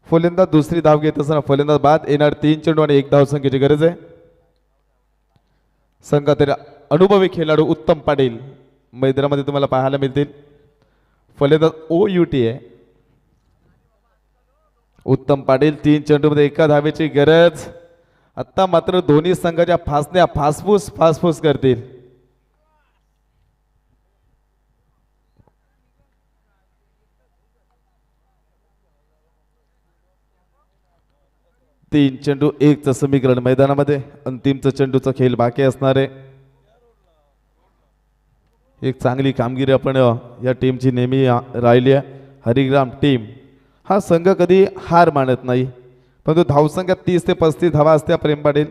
फलंदाज दुसरी धाव घेत असताना फलंदाज बाद येणार 3 चेंडू आणि 1 धाव संख्येची गरज आहे. संघातील अनुभवी खेळाडू उत्तम पाटील मैदानामध्ये तुम्हाला पाहायला मिळतील. फलंदाज OUT आहे उत्तम पाटील. 3 चेंडूमध्ये 1 धावेची गरज. आता मात्र दोन्ही संघाच्या फासण्या फासफूस करतील. तीन चेंडू 1चं समीकरण मैदानामध्ये. अंतिमचं चेंडूचा खेळ बाकी असणार आहे. एक चांगली कामगिरी आपण या टीमची नेहमी राहिली आहे. हरिग्राम टीम हा संघ कधी हार मानत नाही, परंतु धावसंख्या 30 ते 35 धावा असत्या प्रेम पाटील.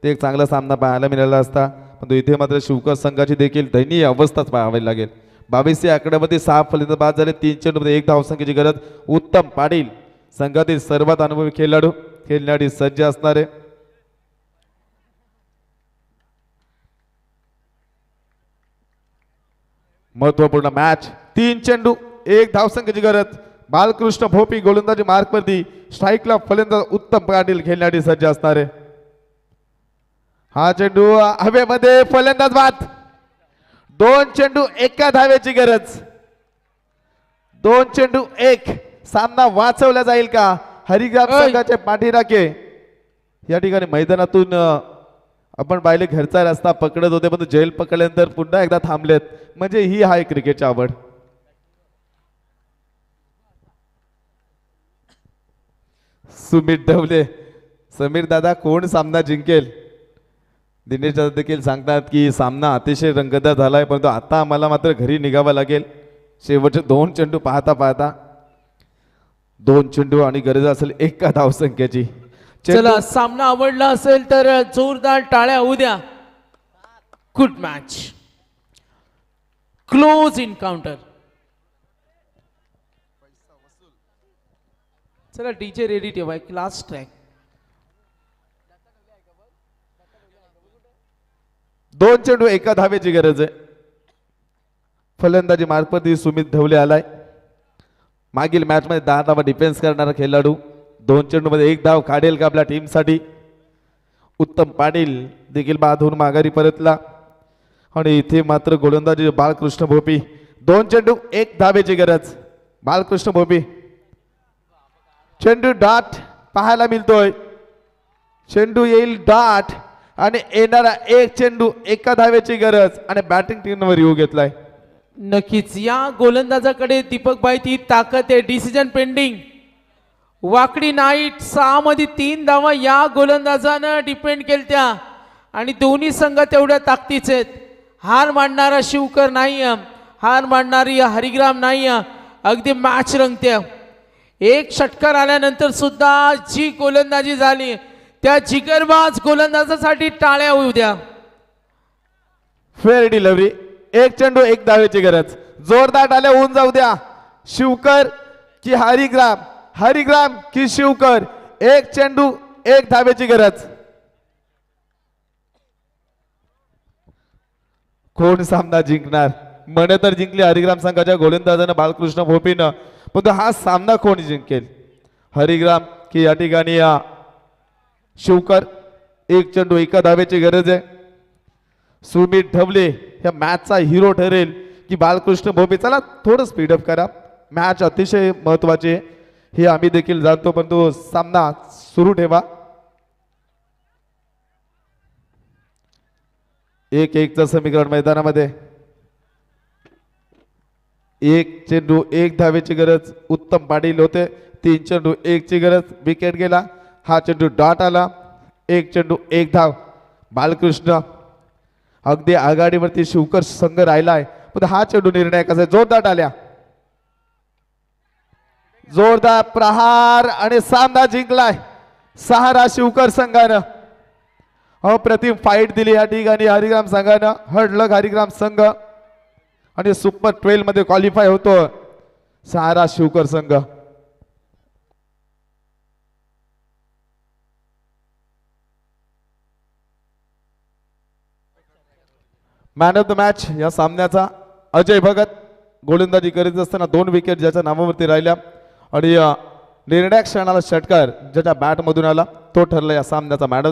ते एक चांगला सामना पाहायला मिळाला असता, परंतु इथे मात्र शिवकर संघाची देखील दयनीय अवस्थाच पाहावी लागेल. 22 या आकड्यामध्ये 6 फलंदाज बाद झाले. 3 चेंडूमध्ये 1 धावसंख्येची गरज. उत्तम पाटील संघातील सर्वात अनुभवी खेळाडू खेळण्यासाठी सज्ज असणारे. महत्वपूर्ण मॅच. 3 चेंडू 1 धावसंख्येची गरज. बालकृष्ण भोपी गोलंदाजी मार्कवरती. स्ट्राईकला फलंदाज उत्तम पाटील खेळण्यासाठी सज्ज असणारे. हा चेंडू हवेमध्ये फलंदाज बाद. 2 चेंडू 1 धावेची गरज. 2 चेंडू 1. सामना वाचवला जाईल का? हरिग्राम संघाचे पाठीराखे या ठिकाणी मैदानातून आपण पाहिले घरचा रस्ता पकडत होते, पण जेल पकडल्यानंतर पुन्हा एकदा थांबलेत. म्हणजे ही आहे क्रिकेटची आवड. सुमित ढवले. समीर दादा कोण सामना जिंकेल? दिनेश दादा देखील सांगतात की सामना अतिशय रंगतदार झालाय, परंतु आता आम्हाला मात्र घरी निघावं लागेल. शेवटचे 2 चेंडू पाहता 2 चेंडू आणि गरज असेल 1 धावसंख्येची. चला, सामना आवडला असेल तर जोरदार टाळ्या होऊ द्या. Good match, close encounter. चला डीजे रेडी ठेवा, एक लास्ट ट्रॅक. 2 चेंडू 1 धावेची गरज आहे. फलंदाजी मार्फत सुमित ढवले आलाय. मागील मॅच मध्ये 10 धावा डिफेन्स करणारा खेळाडू. 2 चेंडू मध्ये 1 धाव काढेल का आपल्या टीमसाठी? उत्तम पाटील देखील बाद होऊन माघारी परतला. आणि इथे मात्र गोलंदाजी बालकृष्ण भोपी. 2 चेंडू 1 धावेची गरज. बालकृष्ण भोपी. चेंडू डाट पाहायला मिळतोय. चेंडू येईल डाट आणि येणारा 1 चेंडू 1 धावेची गरज आणि बॅटिंग टीमवर येऊ घेतलाय. नक्कीच या गोलंदाजाकडे दीपक भाई ती ताकद आहे. Decision pending. वाकडी नाईट 6 मध्ये 3 धावा या गोलंदाजानं डिपेंड केलत्या आणि दोन्ही संघ तेवढ्या ताकदीचे आहेत. हार मानणारा शिवकर नाही, हार मानणारी हरिग्राम नाही. अगदी मॅच रंगते. 1 षटकार आल्यानंतर सुद्धा जी गोलंदाजी झाली त्या जिगरबाज गोलंदाजासाठी टाळ्या होऊ द्या. Fair delivery. 1 चेंडू 1 धावेची गरज. जोरदार टाळ्या होऊन जाऊ द्या. शिवकर की हरिग्राम? हरिग्राम की शिवकर? 1 चेंडू 1 धावेची गरज. कोण सामना जिंकणार? मन तर जिंकली हरिग्राम संघाच्या गोलंदाजानं बालकृष्ण भोपीनं, पण हा सामना कोण जिंकेल? हरिग्राम की या ठिकाणी शिवकर? 1 चेंडू 1 धावेची गरज आहे. सुमित ढवले या मॅचचा हिरो ठरेल की बालकृष्ण भोपी? चला थोडं स्पीडअप करा. मॅच अतिशय महत्वाची आहे हे आम्ही देखील जाणतो, पण तो सामना सुरू ठेवा. 1-1चं समीकरण मैदानामध्ये. 1 चेंडू 1 धावेची गरज. उत्तम पाटील होते. 3 चेंडू 1 ची गरज. विकेट गेला. हा चेंडू डॉट आला. 1 चेंडू 1 धाव. बालकृष्ण अगदी आघाडीवरती शिवकर संघ राहिलाय, पण हा चेंडू निर्णय कसा? जोरदार आल्या. जोरदार प्रहार आणि सामना जिंकलाय सहारा शिवकर संघानं. अप्रतिम फाईट दिली या ठिकाणी हरिग्राम संघानं. हडलक हरिग्राम संघ आणि सुपर 12 मध्ये क्वालिफाय होतो सहारा शिवकर संघ. मॅन ऑफ द मॅच या सामन्याचा अजय भगत गोलंदाजी करीत असताना 2 विकेट ज्याच्या नावावरती राहिल्या आणि निर्णायक क्षणाला षटकार ज्याच्या बॅटमधून आला तो ठरला या सामन्याचा मॅन ऑफ द